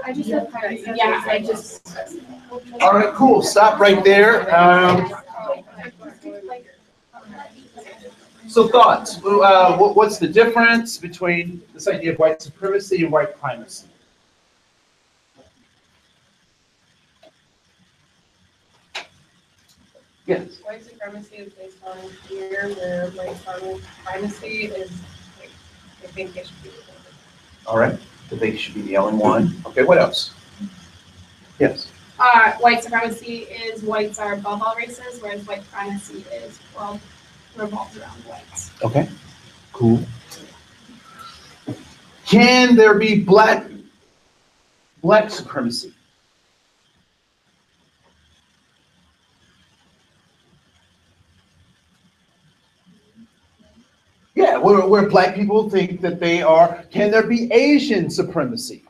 I just have yeah, I just. All right, cool. Stop right there. So thoughts. What's the difference between this idea of white supremacy and white primacy? Yes. White supremacy is based on fear, where white primacy is like, I think they should be the only. All right. So they should be the only one. Okay, what else? Yes. White supremacy is whites are above all races, whereas white primacy is world revolves around whites. Okay, cool. Can there be black supremacy? Yeah, where black people think that they are. Can there be Asian supremacy?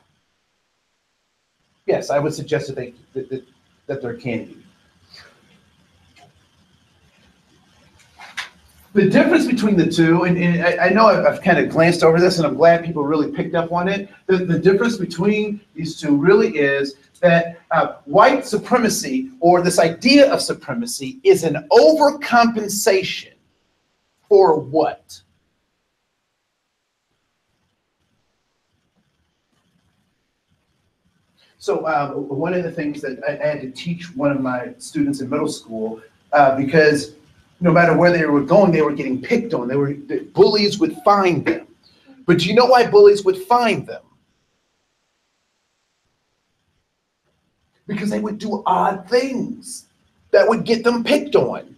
Yes, I would suggest that there can be. The difference between the two, and I know I've kind of glanced over this, and I'm glad people really picked up on it. The difference between these two really is that white supremacy, or this idea of supremacy, is an overcompensation for what? So one of the things that I had to teach one of my students in middle school, because no matter where they were going, they were getting picked on. Bullies would find them. But do you know why bullies would find them? Because they would do odd things that would get them picked on.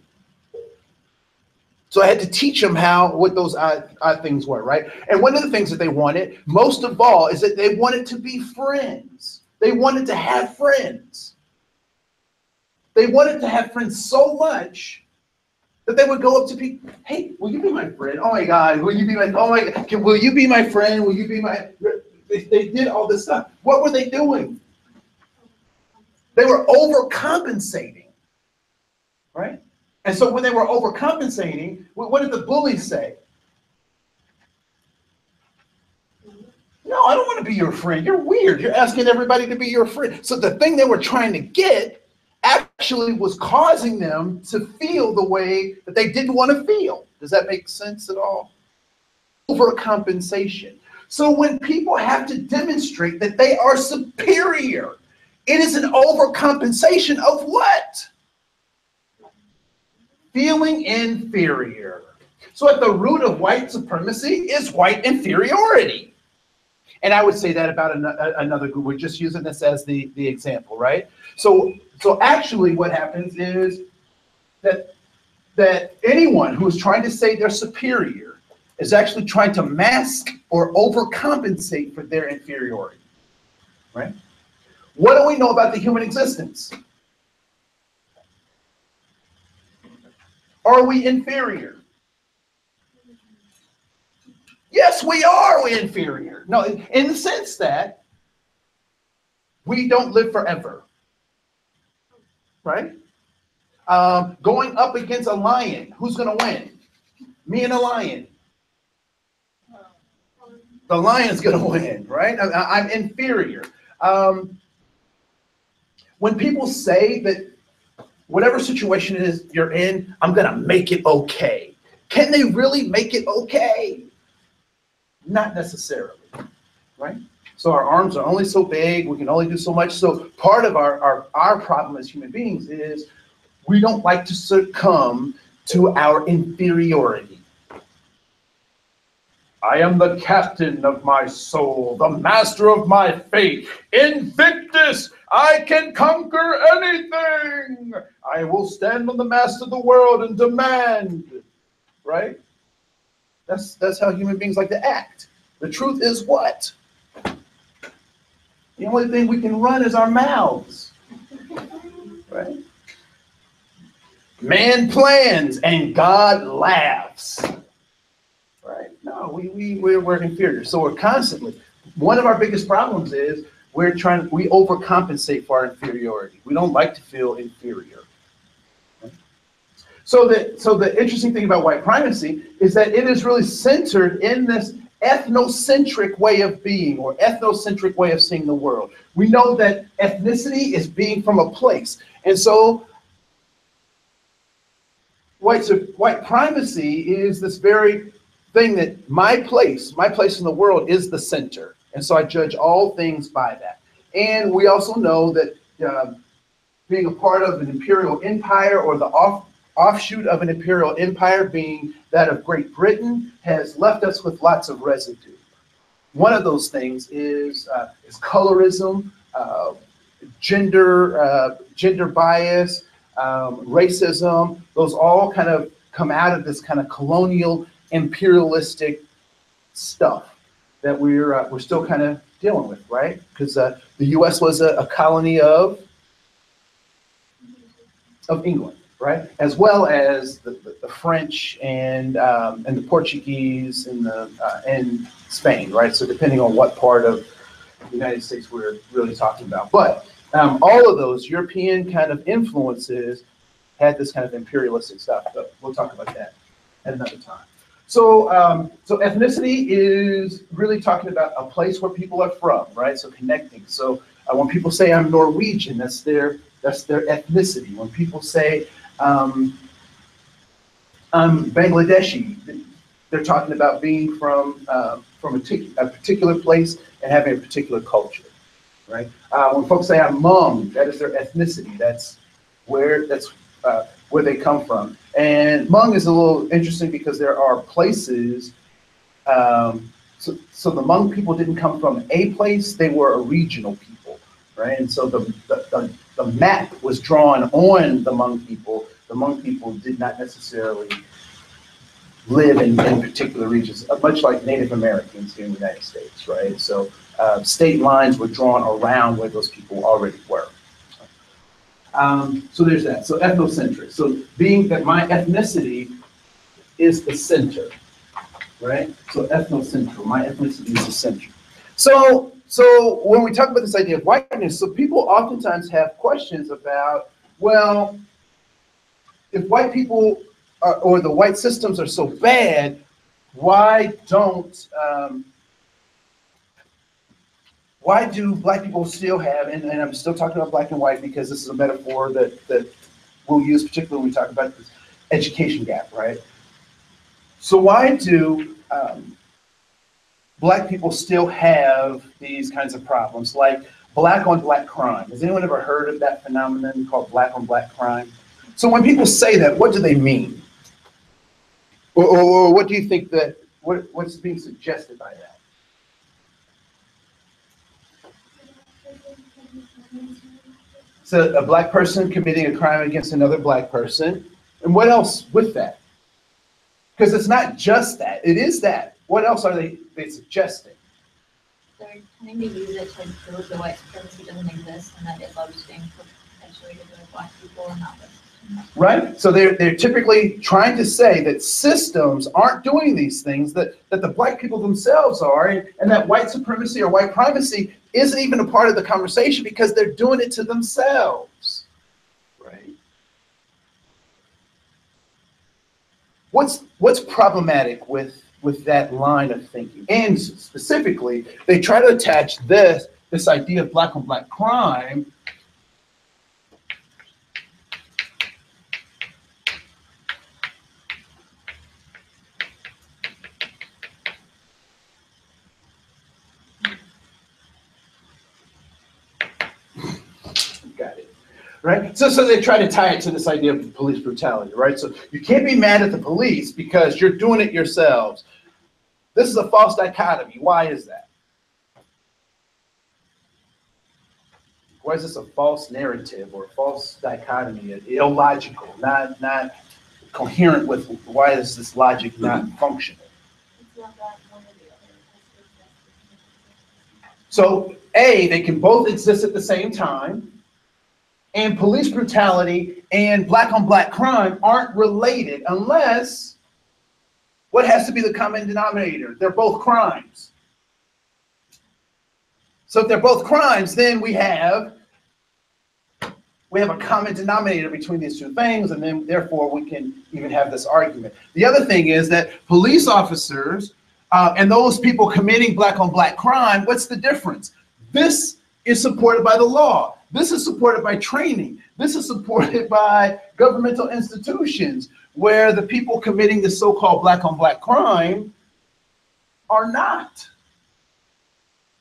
So I had to teach them what those odd things were, right? And one of the things that they wanted, most of all, is that they wanted to be friends. They wanted to have friends. They wanted to have friends so much that they would go up to people, hey, will you be my friend? Oh my God, will you be my, oh my God, will you be my friend? Will you be my, they did all this stuff. What were they doing? They were overcompensating, right? And so when they were overcompensating, what did the bullies say? No, I don't want to be your friend. You're weird. You're asking everybody to be your friend. So the thing they were trying to get actually was causing them to feel the way that they didn't want to feel. Does that make sense at all? Overcompensation. So when people have to demonstrate that they are superior, it is an overcompensation of what? Feeling inferior. So at the root of white supremacy is white inferiority. And I would say that about another group. We're just using this as the example, right? So actually what happens is that anyone who is trying to say they're superior is actually trying to mask or overcompensate for their inferiority, right? What do we know about the human existence? Are we inferior? Yes, we are inferior. No, in the sense that we don't live forever, right? Going up against a lion, who's going to win? Me and a lion. The lion's going to win, right? I'm inferior. When people say that whatever situation it is you're in, I'm going to make it okay. Can they really make it okay? Not necessarily, right? So our arms are only so big, we can only do so much. So part of our problem as human beings is we don't like to succumb to our inferiority. I am the captain of my soul, the master of my fate. Invictus, I can conquer anything. I will stand on the mast of the world and demand, right? That's how human beings like to act. The truth is what? The only thing we can run is our mouths, right? Man plans and God laughs, right? No, we're inferior. So we're constantly, one of our biggest problems is we overcompensate for our inferiority. We don't like to feel inferior. So the interesting thing about white primacy is that it is really centered in this ethnocentric way of being or ethnocentric way of seeing the world. We know that ethnicity is being from a place. And so white primacy is this very thing that my place in the world is the center. And so I judge all things by that. And we also know that being a part of an imperial empire or the offshoot of an imperial empire being that of Great Britain has left us with lots of residue. One of those things is colorism, gender bias, racism. Those all kind of come out of this kind of colonial imperialistic stuff that we're still kind of dealing with, right? Because the U.S. was a colony of England, right? As well as the French and the Portuguese and Spain, right? So depending on what part of the United States we're really talking about, but all of those European kind of influences had this kind of imperialistic stuff. But we'll talk about that at another time. So so ethnicity is really talking about a place where people are from, right? So connecting. So when people say I'm Norwegian, that's their ethnicity. When people say I'm Bangladeshi, they're talking about being from a particular place and having a particular culture, right? When folks say I'm Hmong, that is their ethnicity. That's where they come from. And Hmong is a little interesting because there are places. So the Hmong people didn't come from a place; they were a regional people, right? And so the map was drawn on the Hmong people. The Hmong people did not necessarily live in particular regions, much like Native Americans here in the United States, right? So state lines were drawn around where those people already were. So there's that. So ethnocentric. So being that my ethnicity is the center, right? So ethnocentric. My ethnicity is the center. So when we talk about this idea of whiteness, so people oftentimes have questions about, well, if white people or the white systems are so bad, why do black people still have, and I'm still talking about black and white because this is a metaphor that we'll use particularly when we talk about this education gap, right? So why do black people still have these kinds of problems, like black on black crime? Has anyone ever heard of that phenomenon called black on black crime? So when people say that, what do they mean? Or what do you think what's being suggested by that? So a black person committing a crime against another black person. And what else with that? Because it's not just that, it is that. What else are they suggesting? They're trying to use it to prove the white supremacy doesn't exist and that it's all just being perpetuated with black people and not with. Right? So they're typically trying to say that systems aren't doing these things, that the black people themselves are, and that white supremacy or white primacy isn't even a part of the conversation because they're doing it to themselves. Right? What's problematic with that line of thinking? And specifically, they try to attach this idea of black on black crime right? So they try to tie it to this idea of police brutality, right? So you can't be mad at the police because you're doing it yourselves. This is a false dichotomy. Why is that? Why is this a false narrative or a false dichotomy? Illogical, not coherent with why is this logic not functional? So they can both exist at the same time. And police brutality and black on black crime aren't related unless what has to be the common denominator? They're both crimes. So if they're both crimes, then we have a common denominator between these two things, and then therefore we can even have this argument. The other thing is that police officers and those people committing black on black crime, what's the difference? This is supported by the law. This is supported by training. This is supported by governmental institutions where the people committing the so-called black on black crime are not.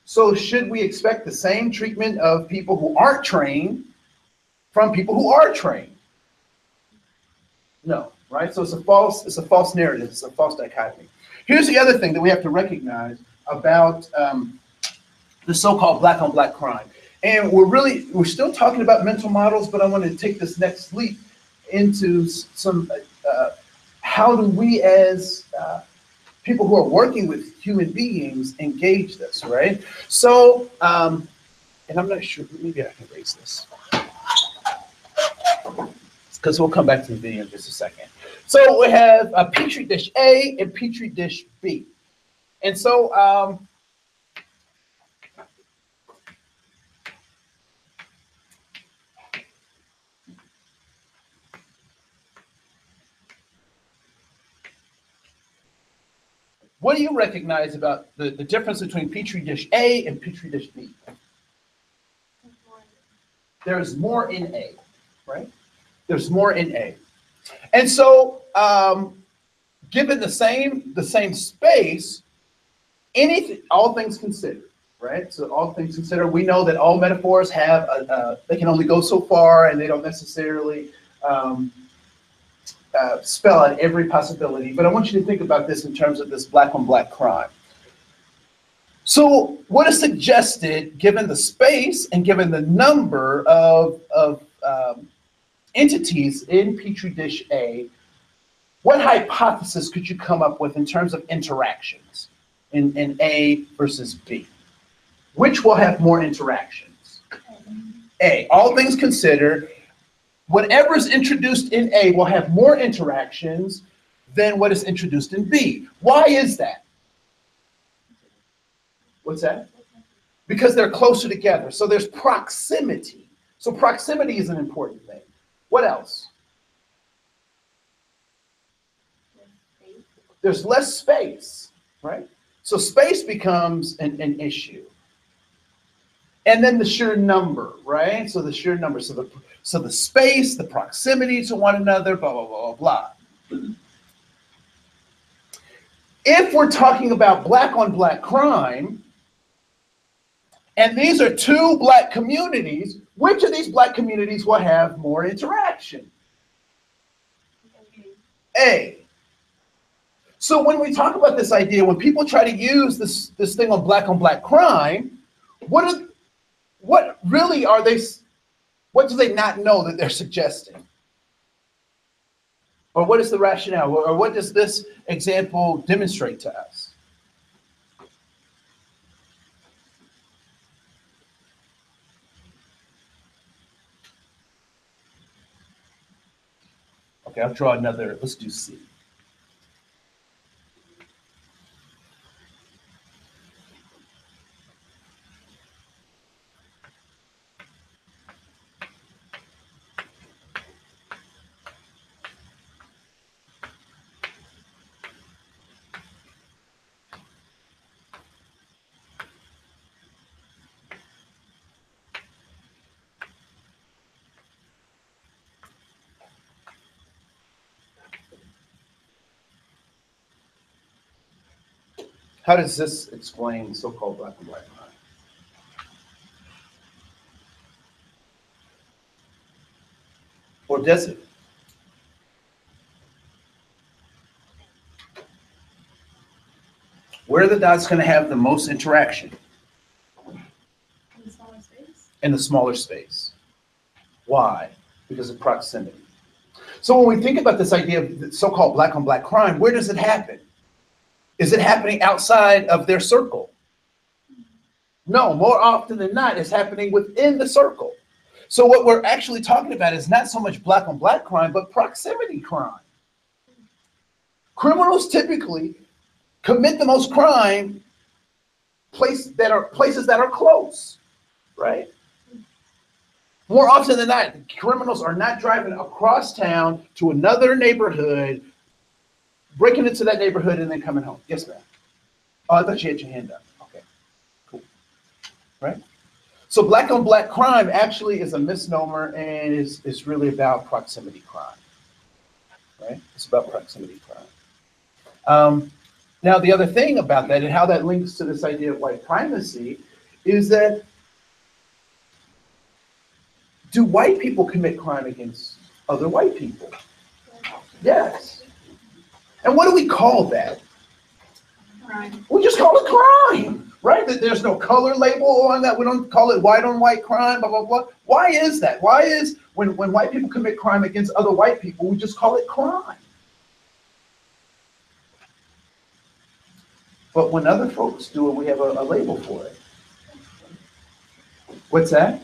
So should we expect the same treatment of people who aren't trained from people who are trained? No, right? So it's a false narrative. It's a false dichotomy. Here's the other thing that we have to recognize about the so-called black on black crime. And we're still talking about mental models, but I want to take this next leap into some, how do we as people who are working with human beings engage this, right? So, and I'm not sure, maybe I can erase this, because we'll come back to the video in just a second. So we have a Petri dish A and Petri dish B. And so, what do you recognize about the difference between Petri dish A and Petri dish B? There's more in A, right? There's more in A. And so, given the same space, all things considered, right? So all things considered, we know that all metaphors have they can only go so far, and they don't necessarily spell out every possibility. But I want you to think about this in terms of this black on black crime. So what is suggested, given the space and given the number of entities in Petri dish A, what hypothesis could you come up with in terms of interactions in A versus B? Which will have more interactions? A. All things considered, whatever's introduced in A will have more interactions than what is introduced in B. Why is that? What's that? Because they're closer together. So there's proximity. So proximity is an important thing. What else? There's less space, right? So space becomes an issue. And then the sheer number, right? So the sheer number, so the space, the proximity to one another, blah, blah, blah, blah, blah. If we're talking about black on black crime, and these are two black communities, which of these black communities will have more interaction? A. So when we talk about this idea, when people try to use this thing on black crime, what really are they, what do they not know that they're suggesting? Or what is the rationale? Or what does this example demonstrate to us? Okay, I'll draw another, let's do C. How does this explain so-called black and white crime? Or does it? Where are the dots going to have the most interaction? In the smaller space. In the smaller space. Why? Because of proximity. So when we think about this idea of so-called black on black crime, where does it happen? Is it happening outside of their circle? No, more often than not, it's happening within the circle. So what we're actually talking about is not so much black on black crime, but proximity crime. Criminals typically commit the most crime places that are close, right? More often than not, criminals are not driving across town to another neighborhood, breaking into that neighborhood and then coming home. Yes, ma'am. Oh, I thought you had your hand up. Okay, cool. Right? So black on black crime actually is a misnomer and is really about proximity crime. Right? It's about proximity crime. Now, the other thing about that and how that links to this idea of white primacy is that do white people commit crime against other white people? Yes. And what do we call that? Crime. We just call it crime, right? That there's no color label on that. We don't call it white on white crime, blah, blah, blah. Why is that? Why is when white people commit crime against other white people, we just call it crime? But when other folks do it, we have a label for it. What's that?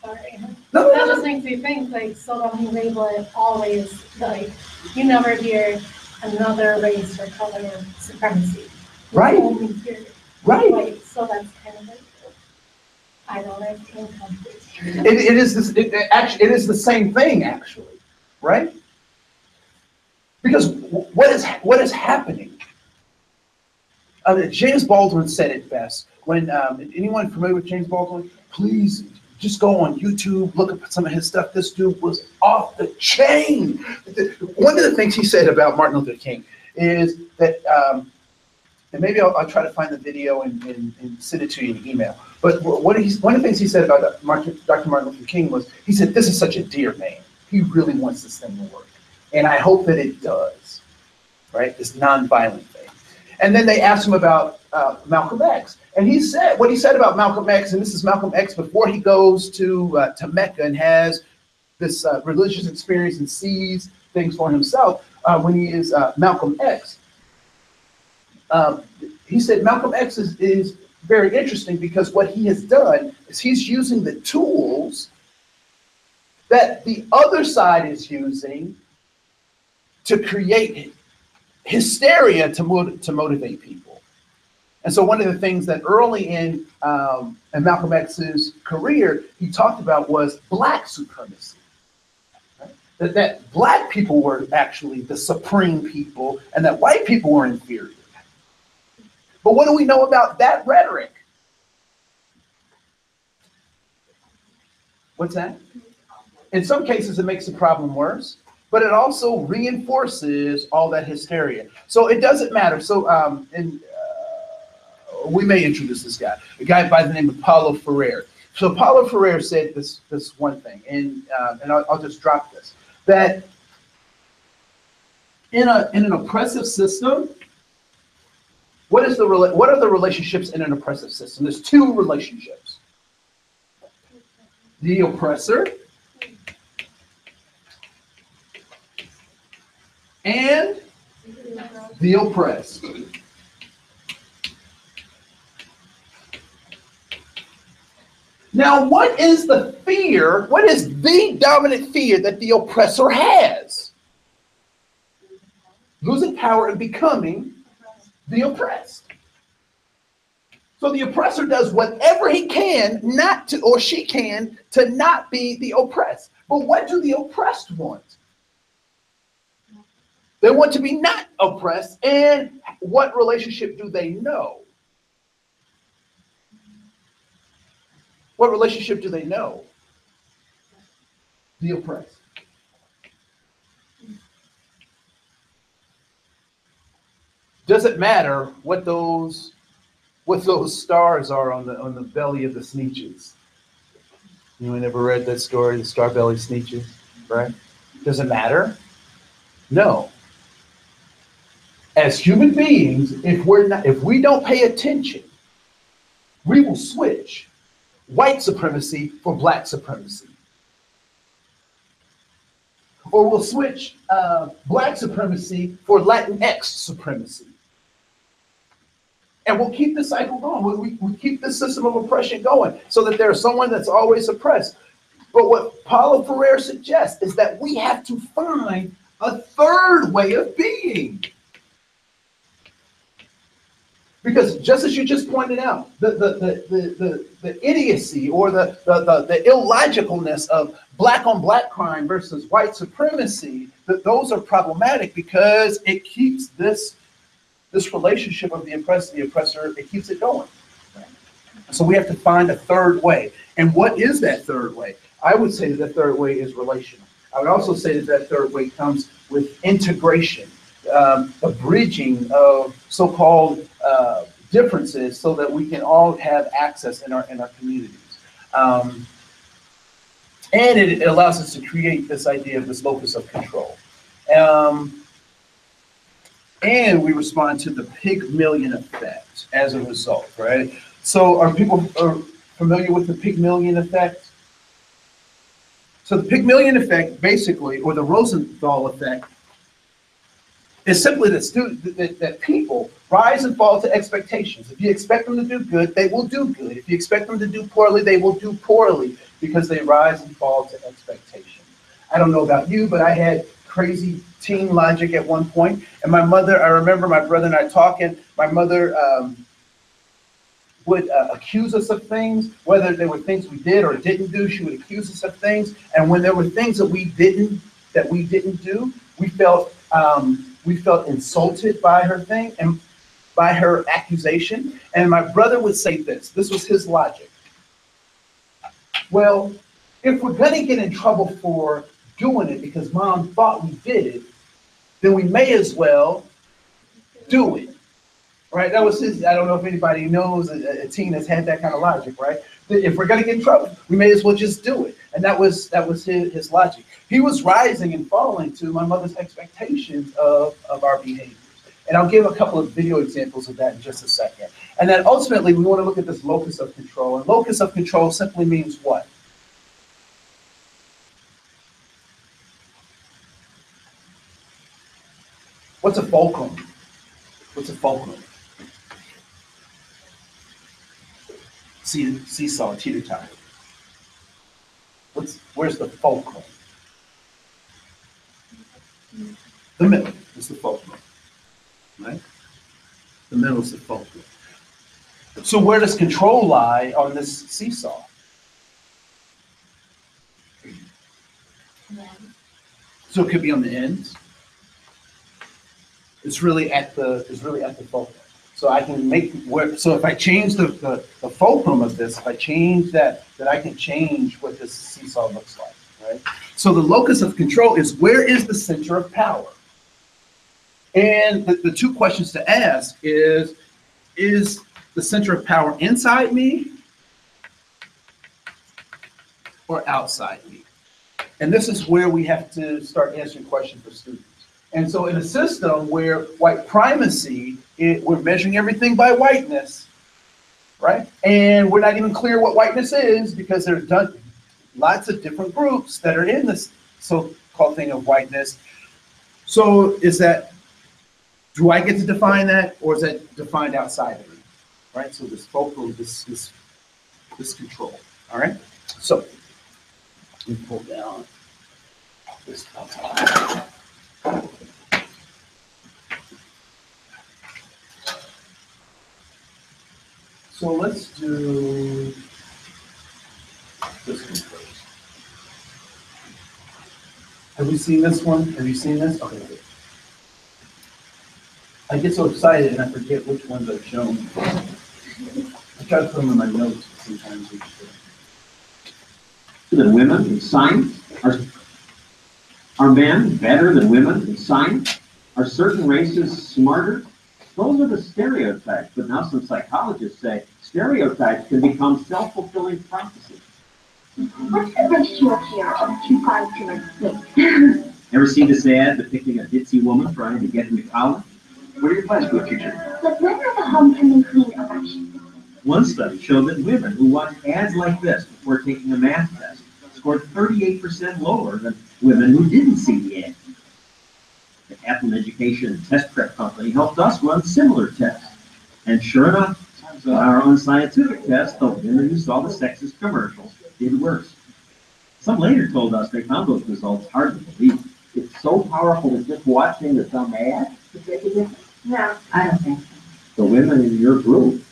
Sorry. No, That just makes me think, like, so don't we label it always, like, you never hear another race or color supremacy. It's Right. only here. Right. Like, so that's kind of like, I don't know, incomplete. It is this. It is the same thing, actually, right? Because what is happening? James Baldwin said it best. When anyone familiar with James Baldwin, please just go on YouTube, look up some of his stuff. This dude was off the chain. One of the things he said about Martin Luther King is that, and maybe I'll try to find the video and send it to you in an email. But one of the things he said about Dr. Martin Luther King was, he said, this is such a dear man. He really wants this thing to work. And I hope that it does, right? This nonviolent thing. And then they asked him about Malcolm X. And he said, what he said about Malcolm X, and this is Malcolm X before he goes to Mecca and has this religious experience and sees things for himself, when he is Malcolm X. He said Malcolm X is very interesting because what he has done is he's using the tools that the other side is using to create hysteria to motivate people. And so one of the things that early in Malcolm X's career he talked about was black supremacy. Right? That black people were actually the supreme people and that white people were inferior. But what do we know about that rhetoric? What's that? In some cases, it makes the problem worse, but it also reinforces all that hysteria. So it doesn't matter. So we may introduce this guy, a guy by the name of Paulo Freire. So Paulo Freire said this one thing, and I'll just drop this, that in an oppressive system, what are the relationships in an oppressive system? There's two relationships. The oppressor and the oppressed. Now, what is the fear? What is the dominant fear that the oppressor has? Losing power and becoming the oppressed. So the oppressor does whatever he can not to, or she can, to not be the oppressed. But what do the oppressed want? They want to be not oppressed. And what relationship do they know? What relationship do they know? The oppressed. Doesn't matter what those stars are on the belly of the sneetches. Anyone ever read that story, the star belly sneetches, right? Does it matter? No. As human beings, if we don't pay attention, we will switch white supremacy for black supremacy. Or we'll switch black supremacy for Latinx supremacy. And we'll keep the cycle going. We keep the system of oppression going so that there's someone that's always oppressed. But what Paulo Freire suggests is that we have to find a third way of being. Because just as you just pointed out, the idiocy or the illogicalness of black on black crime versus white supremacy, that those are problematic because it keeps this this relationship of the oppressed, the oppressor, it keeps it going. So we have to find a third way. And what is that third way? I would say that the third way is relational. I would also say that that third way comes with integration, a bridging of so-called differences so that we can all have access in our communities. And it allows us to create this idea of this locus of control. And we respond to the Pygmalion effect as a result, right? So are people familiar with the Pygmalion effect? So the Pygmalion effect, basically, or the Rosenthal effect, is simply that people rise and fall to expectations. If you expect them to do good, they will do good. If you expect them to do poorly, they will do poorly because they rise and fall to expectation. I don't know about you, but I had crazy teen logic at one point. And my mother, I remember my brother and I talking, my mother would accuse us of things, whether they were things we did or didn't do, she would accuse us of things. And when there were things that we didn't do, we felt insulted by her thing and by her accusation. And my brother would say this was his logic. Well, if we're gonna get in trouble for doing it because mom thought we did it, then we may as well do it, right? That was his, I don't know if anybody knows a teen that's had that kind of logic, right? If we're gonna get in trouble, we may as well just do it. And that was his logic. He was rising and falling to my mother's expectations of our behaviors. And I'll give a couple of video examples of that in just a second. And then ultimately, we want to look at this locus of control. And locus of control simply means what? What's a fulcrum? What's a fulcrum? Seesaw, teeter-totter. Where's the fulcrum? The middle is the fulcrum, right? The middle is the fulcrum. So where does control lie on this seesaw? So it could be on the ends. It's really at the fulcrum. So I can make so if I change the fulcrum of this, if I change that I can change what this seesaw looks like, right? So the locus of control is, where is the center of power? And the two questions to ask is the center of power inside me or outside me? And this is where we have to start answering questions for students. And so in a system where white primacy, we're measuring everything by whiteness, right? And we're not even clear what whiteness is because there's lots of different groups that are in this so-called thing of whiteness. So do I get to define that, or is that defined outside of me, right? So this fulcrum, this control, all right? So let me pull down this. So let's do this one first. Have we seen this one? Have you seen this? Okay, good. I get so excited and I forget which ones I've shown. I try to put them in my notes, but sometimes we just than women in science? Are men better than women in science? Are certain races smarter? Those are the stereotypes, but now some psychologists say stereotypes can become self-fulfilling prophecies. What's the ratio here of 2, 5 to 6? Ever seen this ad depicting a ditzy woman trying to get into college? What are your plans for the future? But when are the homecoming queen elections? One study showed that women who watched ads like this before taking a math test scored 38% lower than women who didn't see the ad. The Kaplan Education and Test Prep Company helped us run similar tests. And sure enough, our unscientific test, the women who saw the sexist commercials did worse. Some later told us they found those results hard to believe. It's so powerful that just watching the dumb ad to make a difference. No. I don't think so. The women in your group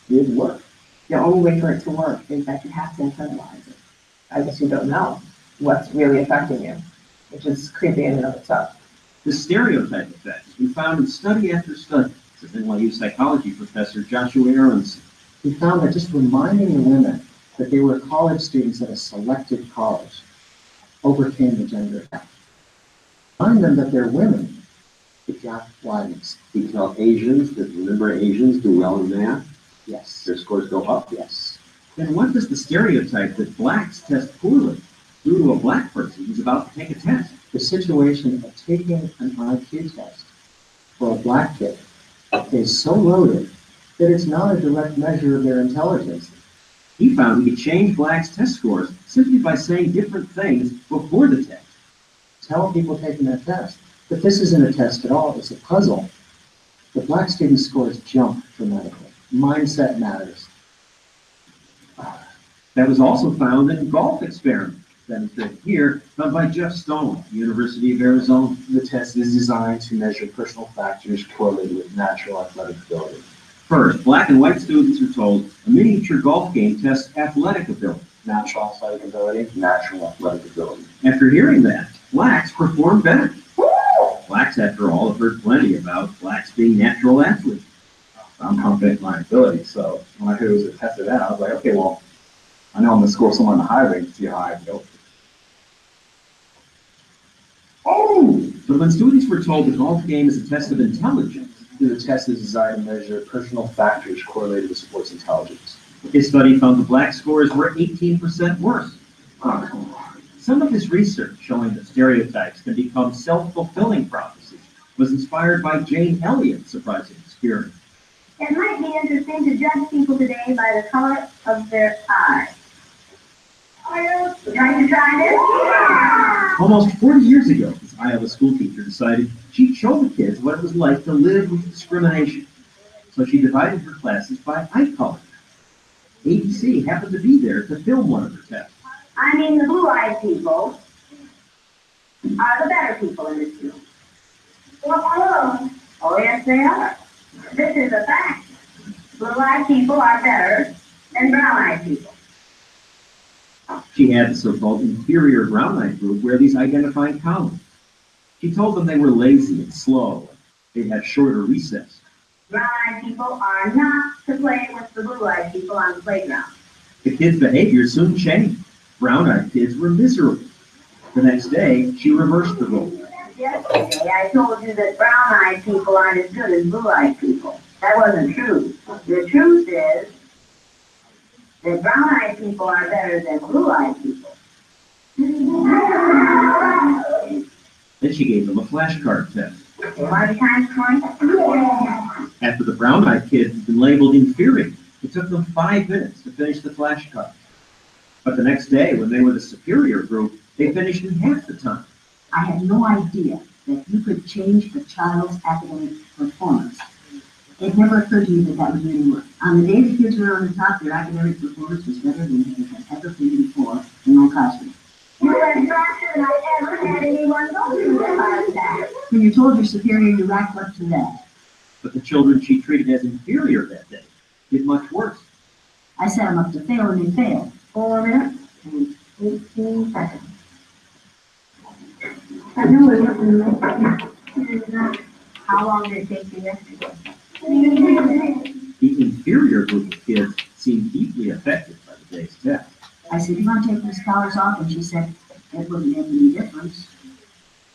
did work. The only way for it to work is that you have to internalize it. I guess you don't know what's really affecting you, which is creepy in and of itself. The stereotype effect has been found in study after study, says NYU psychology professor Joshua Aronson. We found that just reminding the women that they were college students at a selected college overcame the gender gap. Remind them that they're women, the gap widens. You tell Asians that, remember, Asians do well in math, Yes. their scores go up. Yes. Then what does the stereotype that blacks test poorly do to a black person who's about to take a test? The situation of taking an IQ test for a black kid is so loaded that it's not a direct measure of their intelligence. He found he could change blacks' test scores simply by saying different things before the test. Tell people taking a test that this isn't a test at all, it's a puzzle. The black student scores jump dramatically. Mindset matters. That was also found in golf experiments demonstrated here, done by Jeff Stone, University of Arizona. The test is designed to measure personal factors correlated with natural athletic ability. First, black and white students are told a miniature golf game tests athletic ability. Natural athletic ability, natural athletic ability. After hearing that, blacks perform better. Blacks, after all, have heard plenty about blacks being natural athletes. I'm confident in my ability, so when I heard it was tested out, I was like, okay, well, I know I'm gonna score somewhere in the high range to see how I go. But when students were told the golf game is a test of intelligence, The test is designed to measure personal factors correlated with sports intelligence. his study found the black scores were 18% worse. Some of his research showing that stereotypes can become self-fulfilling prophecies was inspired by Jane Elliott's surprising experiment. It might be interesting to judge people today by the color of their eyes. Would you like to try this? Almost 40 years ago, this Iowa schoolteacher decided she'd show the kids what it was like to live with discrimination. So she divided her classes by eye color. ABC happened to be there to film one of her tests. I mean, the blue-eyed people are the better people in this room. Oh, yes, they are. This is a fact. Blue-eyed people are better than brown-eyed people. She had the so-called inferior brown-eyed group wear these identifying collars. She told them they were lazy and slow. They had shorter recess. Brown-eyed people are not to play with the blue-eyed people on the playground. The kids' behavior soon changed. Brown-eyed kids were miserable. The next day, she reversed the role. Yesterday, I told you that brown-eyed people aren't as good as blue-eyed people. That wasn't true. The truth is that brown-eyed people are better than blue-eyed people. Then she gave them a flashcard test. Are the times correct? After the brown-eyed kids had been labeled inferior, it took them 5 minutes to finish the flashcard. But the next day, when they were the superior group, they finished in half the time. I had no idea that you could change a child's academic performance. It never occurred to me that that would really work. On the day the kids were on the top, their academic performance was better than they had ever been before in my classroom. You went faster than I ever had anyone go through that. When you're told you're superior, you rack up to that. But the children she treated as inferior that day did much worse. I set them up to fail and they failed. 4 minutes and 18 seconds. I know it wasn't. How long did it take you yesterday? The inferior group of kids seemed deeply affected by the day's test. I said, you want to take these collars off? And she said, it wouldn't make any difference.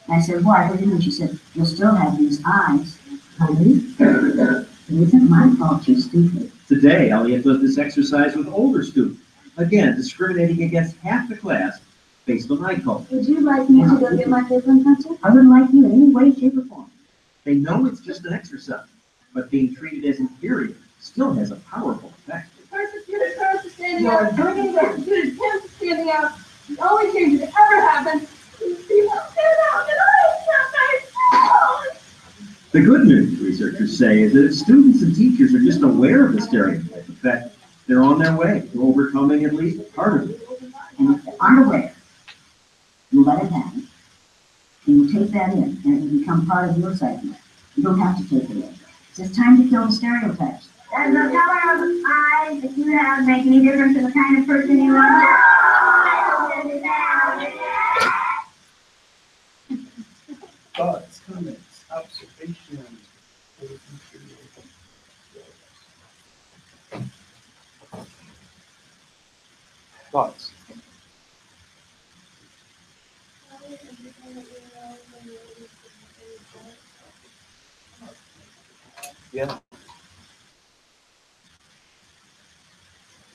And I said, why? What do you mean? She said, you'll still have these eyes. Honey, it isn't my fault you're stupid. Today, Elliot does this exercise with older students, again discriminating against half the class based on eye color. Would you like me to go get my favorite pencil? I wouldn't like you in any way, shape, or form. They know it's just an exercise, but being treated as inferior still has a powerful effect. Persecuted parents are standing out. Persecuted parents are standing out. The only change that ever happened is people stand out and I stand myself. The good news, researchers say, is that if students and teachers are just aware of the stereotype effect, they're on their way to overcoming at least part of it. And if they aren't aware, you let it happen. And you take that in, and it will become part of your psyche. You don't have to take it in. It's just time to kill the stereotypes. Does the color of eyes that you have make any difference in the kind of person you are? Thoughts, comments? Thoughts? Yeah.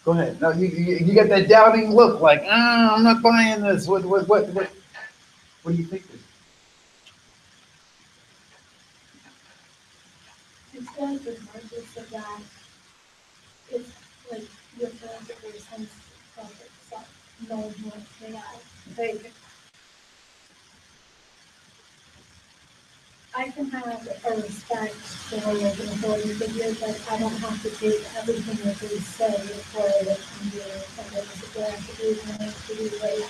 Go ahead. No, you got that doubting look, like, I'm not buying this. What do you think? It's like the largest of that, it's like your parents are very sense of itself, knowing what they are. I can have a respect for like an authority figure, but I don't have to take everything that they say for it and do something that I have to do and I have to do like,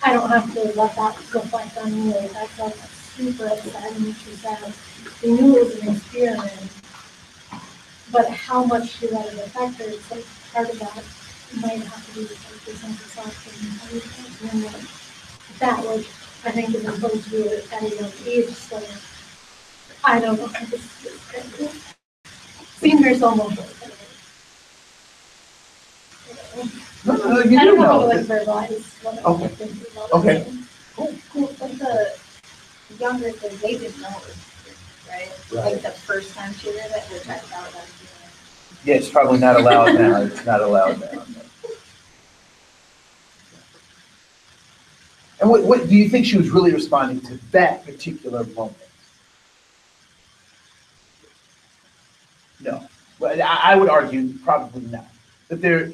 I don't have to let that reflect on me. Like, I felt super upset when she said, they knew it was an experiment, but how much she let it affect her, it's like part of that might have to do with like the sense of self and everything. And like, that was, I think, is opposed to it at a young age, so I don't know. It's seems very so emotional. No, you I do don't know how to know. like verbalize what I'm Okay. thinking about. Okay. Cool, but the younger kids, they didn't know it was right? Right. Like the first time she did it, which I thought was Yeah, it's probably not allowed now. It's not allowed now. And what do you think she was really responding to that particular moment? No. Well, I would argue probably not. That there,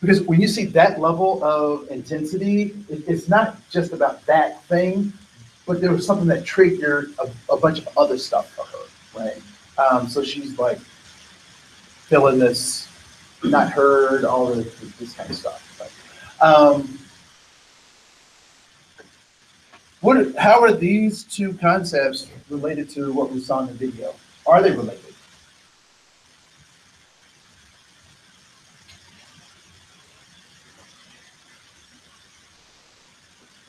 because when you see that level of intensity, it's not just about that thing, but there was something that triggered a bunch of other stuff for her, right? So she's like feeling this, not heard, all of this kind of stuff. Right? How are these two concepts related to what we saw in the video? Are they related?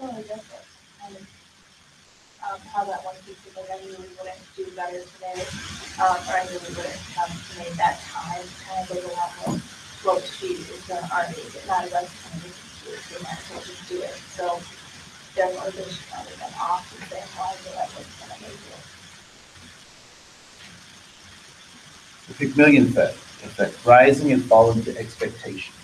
well, I guess that's kind of how that one teacher said, I knew we wouldn't do better today, or I knew we wouldn't have made that time, kind of goes along with what she is already, not as us, kind of, she might as well just do it, so definitely they should probably been off and saying, well, I knew I wasn't gonna make it. The Pygmalion effect, rising and falling to expectations.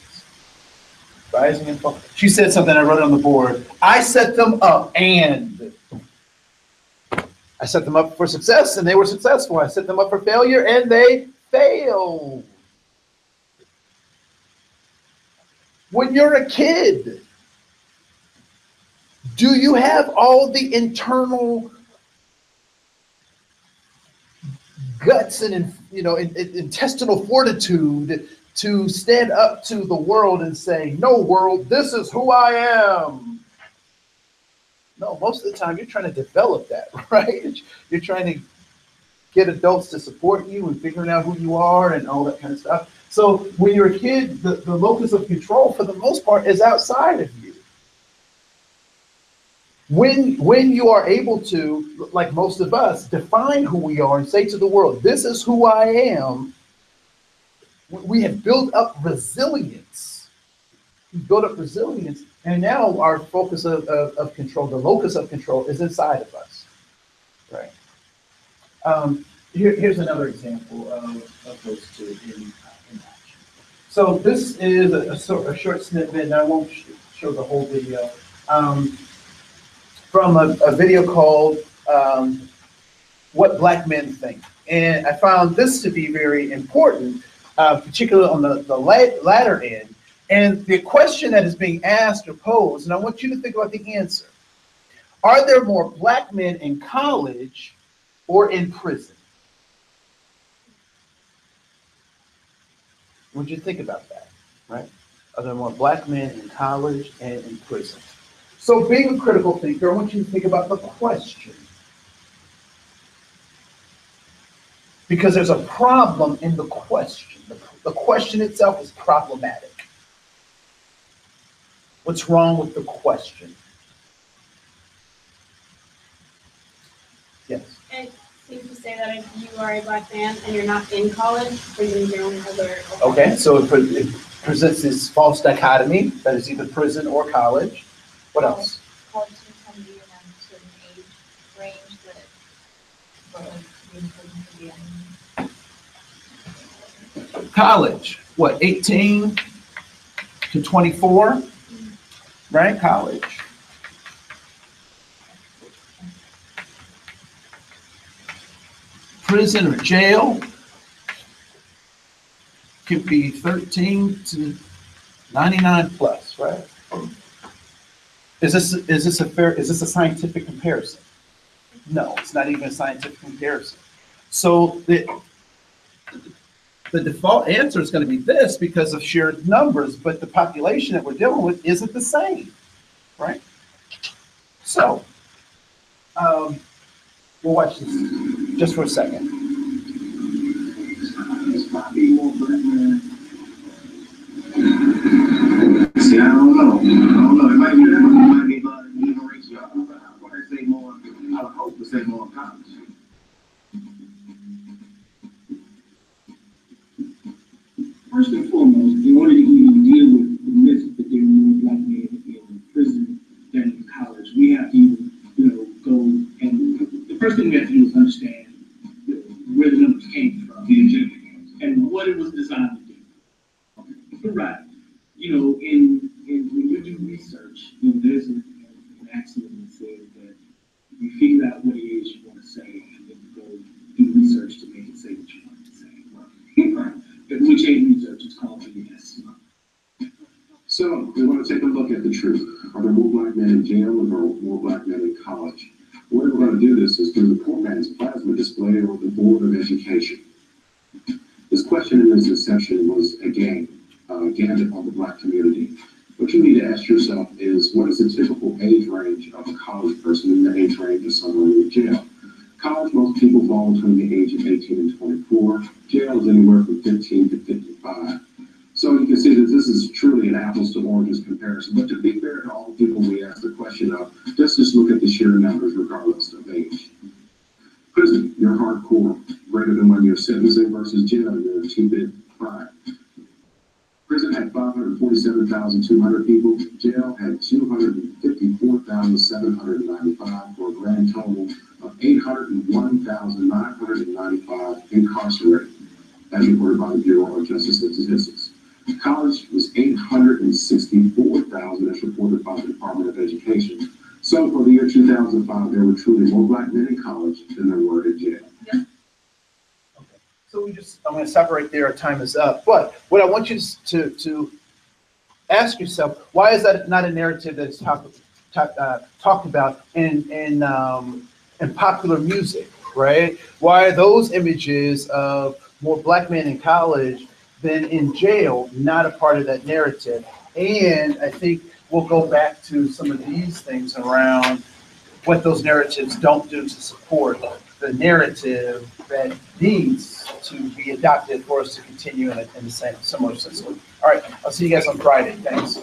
Rising and falling. She said something, I wrote it on the board. I set them up and I set them up for success and they were successful. I set them up for failure and they failed. When you're a kid, do you have all the internal guts and intestinal fortitude to stand up to the world and say, no, world, this is who I am? No, most of the time you're trying to develop that, right? You're trying to get adults to support you and figuring out who you are and all that kind of stuff. So when you're a kid, the locus of control for the most part is outside of you. When you are able to, like most of us, define who we are and say to the world, this is who I am, we have built up resilience. We built up resilience, and now our focus of control, the locus of control, is inside of us. Right. Here's another example of those two in action. So this is a short snippet, and I won't show the whole video. From a video called What Black Men Think. And I found this to be very important, particularly on the latter end. And the question that is being asked or posed, and I want you to think about the answer. Are there more black men in college or in prison? Would you think about that, right? Are there more black men in college and in prison? So being a critical thinker, I want you to think about the question. Because there's a problem in the question. The question itself is problematic. What's wrong with the question? Yes. It seems to say that if you are a black man and you're not in college, or you're in other. Okay, so presents this false dichotomy that is either prison or college. What else? College students can be in a certain age range that, but like, being prison can be in. College, what, 18 to 24, right? College. Prison or jail could be 13 to 99 plus, right? Is this a scientific comparison? No, it's not even a scientific comparison. So the default answer is going to be this because of sheer numbers, but the population that we're dealing with isn't the same, right? So we'll watch this just for a second. See, I don't know. It might be even ratio. I say more. I would hope to say more college. First and foremost, in order to even deal with the myth that there are more black men in prison than in college, we have to even, go and the first thing we have to do is understand where the numbers came from, the agenda, and what it was designed to do. You're right. When you do research, there's an axiom that says that you figure out what it is you want to say, and then you go do research to make it say what you want to say. Right? Which ain't research, it's called BS. So we want to take a look at the truth. Are there more black men in jail or more black men in college? The way we're going to do this is through the poor man's plasma display on the Board of Education. This question in this session was a game gambit on the black community. What you need to ask yourself is, what is the typical age range of a college person in the age range of someone in jail? College, most people fall between the age of 18 and 24. Jail is anywhere from 15 to 55. So you can see that this is truly an apples to oranges comparison. But to be fair to all the people we asked the question of, just look at the sheer numbers regardless of age. Prison, you're hardcore, greater than 1 year sentencing versus jail, you're a 2-bit crime. Prison had 547,200 people. Jail had 254,795 for a grand total of 801,995 incarcerated, as reported by the Bureau of Justice and Statistics. College was 864,000, as reported by the Department of Education. So for the year 2005, there were truly more black men in college than there were in jail. So I'm going to stop right there. Our time is up. But what I want you to ask yourself, why is that not a narrative that's talked about in popular music, right? Why are those images of more black men in college than in jail not a part of that narrative? And I think we'll go back to some of these things around what those narratives don't do to support the narrative that needs to be adopted for us to continue in the same similar system. All right, I'll see you guys on Friday. Thanks.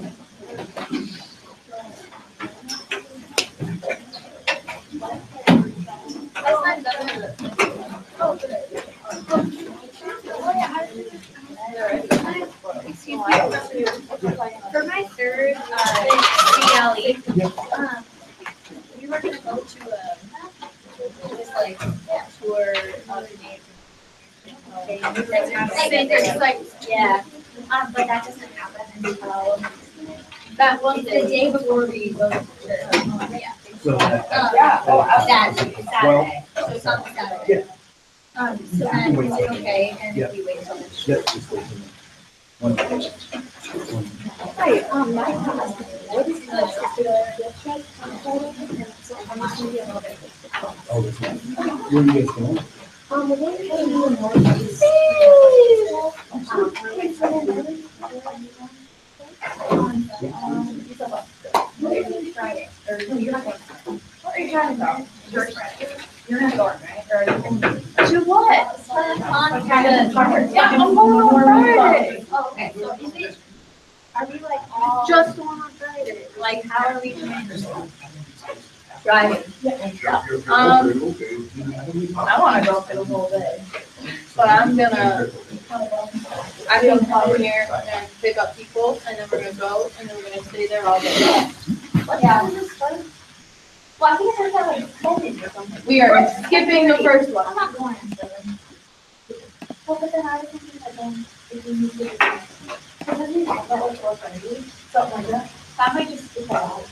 For my third CLE, we were going to go to just like tour of the neighborhood. Yeah, but that doesn't happen until that was the day before we go to church. Yeah. Saturday. So it's on Saturday. Yeah. So then is it okay and if we wait until next year? Yep, just wait a minute. One question. Hi, my class, what is the Oh, this one. Where are you guys going? we're going to do more Friday, or no, you're not going. What are you trying to go? You're not going, right? Or to what? Yeah, I'm going on Friday. Oh, okay, so is it, are we like all? Just going on Friday. Like, how are we doing this? Driving. I want to go for the whole day. So But I'm gonna come here and pick up people, and then we're gonna go, and then we're gonna stay there all day. What time is this first? Well, I think it's like 10 or something. We are skipping the first I'm one. not going at 7. Well, but then I was thinking that then if we need to, because we have that like 4:30, something like that. I might just skip that out.